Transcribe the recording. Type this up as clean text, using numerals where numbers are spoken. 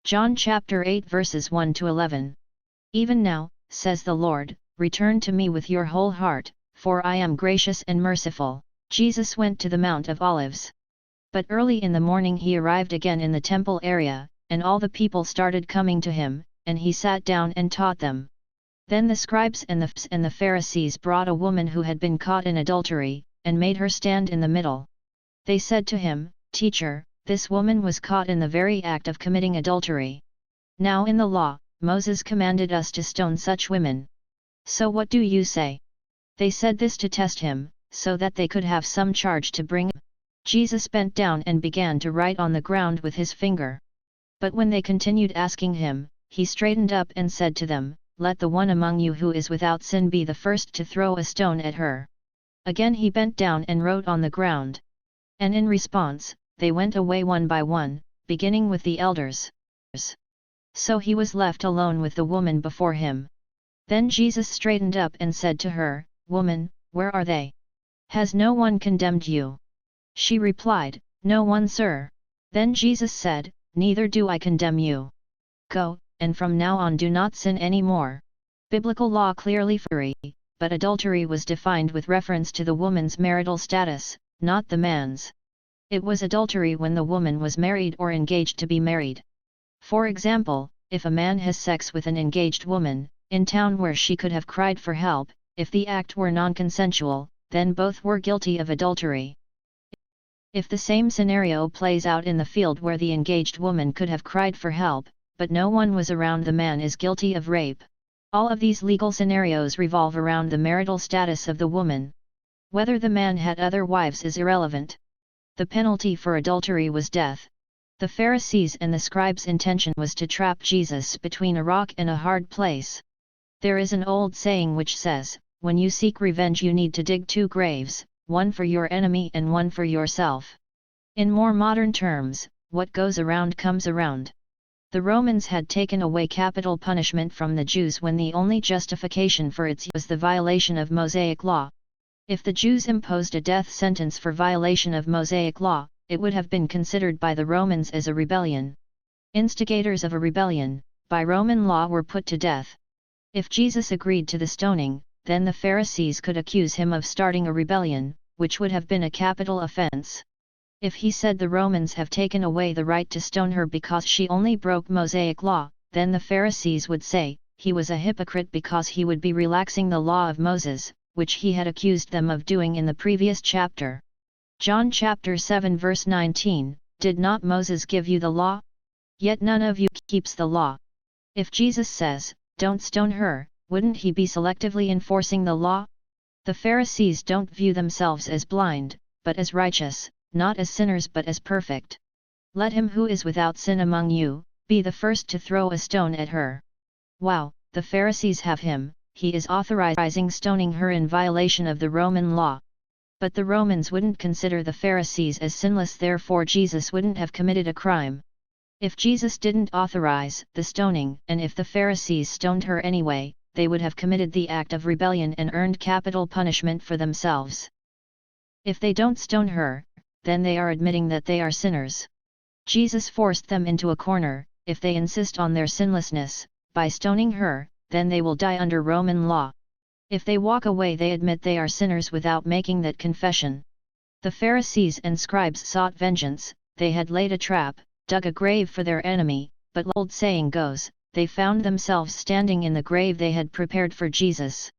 John chapter 8 verses 1 to 11. Even now, says the Lord, return to me with your whole heart, for I am gracious and merciful. Jesus went to the Mount of Olives. But early in the morning he arrived again in the temple area, and all the people started coming to him, and he sat down and taught them. Then the scribes and the Pharisees brought a woman who had been caught in adultery, and made her stand in the middle. They said to him, Teacher, this woman was caught in the very act of committing adultery. Now in the law, Moses commanded us to stone such women. So what do you say? They said this to test him, so that they could have some charge to bring. Jesus bent down and began to write on the ground with his finger. But when they continued asking him, he straightened up and said to them, Let the one among you who is without sin be the first to throw a stone at her. Again he bent down and wrote on the ground. And in response, they went away one by one, beginning with the elders. So he was left alone with the woman before him. Then Jesus straightened up and said to her, Woman, where are they? Has no one condemned you? She replied, No one, sir. Then Jesus said, Neither do I condemn you. Go, and from now on do not sin any more. Biblical law clearly free, but adultery was defined with reference to the woman's marital status, not the man's. It was adultery when the woman was married or engaged to be married. For example, if a man has sex with an engaged woman, in town where she could have cried for help, if the act were non-consensual, then both were guilty of adultery. If the same scenario plays out in the field where the engaged woman could have cried for help, but no one was around, the man is guilty of rape. All of these legal scenarios revolve around the marital status of the woman. Whether the man had other wives is irrelevant. The penalty for adultery was death. The Pharisees and the scribes' intention was to trap Jesus between a rock and a hard place. There is an old saying which says, when you seek revenge you need to dig 2 graves, one for your enemy and one for yourself. In more modern terms, what goes around comes around. The Romans had taken away capital punishment from the Jews when the only justification for its use was the violation of Mosaic law. If the Jews imposed a death sentence for violation of Mosaic law, it would have been considered by the Romans as a rebellion. Instigators of a rebellion, by Roman law, were put to death. If Jesus agreed to the stoning, then the Pharisees could accuse him of starting a rebellion, which would have been a capital offense. If he said the Romans have taken away the right to stone her because she only broke Mosaic law, then the Pharisees would say, he was a hypocrite because he would be relaxing the law of Moses, which he had accused them of doing in the previous chapter. John chapter 7 verse 19, Did not Moses give you the law? Yet none of you keeps the law. If Jesus says, don't stone her, wouldn't he be selectively enforcing the law? The Pharisees don't view themselves as blind, but as righteous, not as sinners but as perfect. Let him who is without sin among you, be the first to throw a stone at her. Wow, the Pharisees have him, he is authorizing stoning her in violation of the Roman law. But the Romans wouldn't consider the Pharisees as sinless, therefore Jesus wouldn't have committed a crime. If Jesus didn't authorize the stoning, and if the Pharisees stoned her anyway, they would have committed the act of rebellion and earned capital punishment for themselves. If they don't stone her, then they are admitting that they are sinners. Jesus forced them into a corner. If they insist on their sinlessness, by stoning her, then they will die under Roman law. If they walk away, they admit they are sinners without making that confession. The Pharisees and scribes sought vengeance, they had laid a trap, dug a grave for their enemy, but old saying goes, they found themselves standing in the grave they had prepared for Jesus.